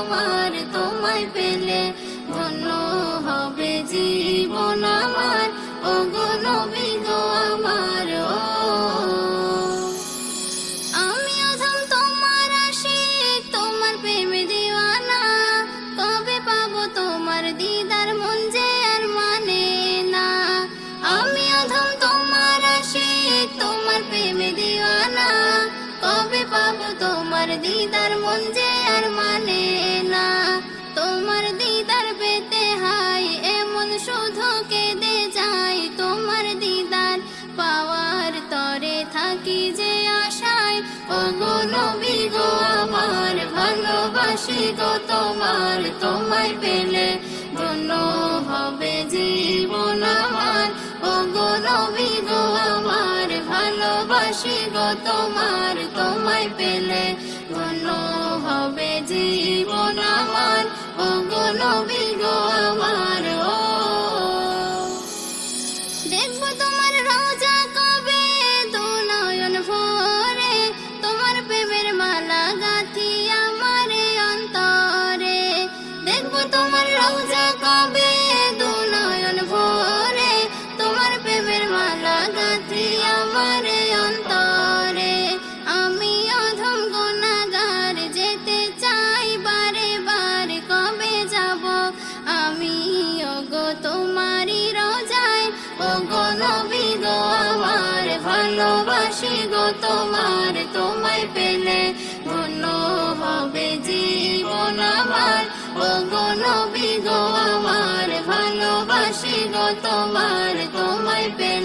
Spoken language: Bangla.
আমার, তোমায় পেলে ধন্য হবে জীবন আমার। ওগো নবী গো আমার, ও আমি অধম তোমার আশিক, তোমার প্রেমে দিওয়ানা। কবে পাবো তোমার দিদার, মন যে আর মানে না। আমি অধম তোমার আশিক, তোমার প্রেমে দিওয়ানা। কবে পাবো তোমার দিদার, মন যে আর মানে না। তোমার দিদার পেতে হাই এমন শুধু কেঁদে যাই। তোমার দিদার পাওয়ার তরে থাকি যে আশায়। ওগো নবী গো আমার, ভালোবাসি গো তোমার, তোমায় পেলে ধন্য হবে জীবন আমার। ওগো নবী গো আমার, ভালোবাসি গো তোমার, তোমায় পেলে ধন্য হবে জীবন আমার। ওগো নবী গো আমার, ও দেখবো তোমার রওজা কবে দু নয়ন ভরে। তোমার প্রেমের মালা গাঁথি আমার অন্তরে। দেখবো তোমার রওজা কবে দু নয়ন ভরে। তোমার প্রেমের মালা গাঁথি আমার অন্তরে। আমি অধম গুনাহগার, যেতে চাই বারে বার, কবে যাব আমি ওগো তোমারই রোজায়। ওগো নবী গো আমার, ভালোবাসি গো তোমার, তোমায় পেলে ধন্য হবে জীবন আমার। ওগো নবী গো আমার, ভালোবাসি গো তোমার, তোমায় পেলে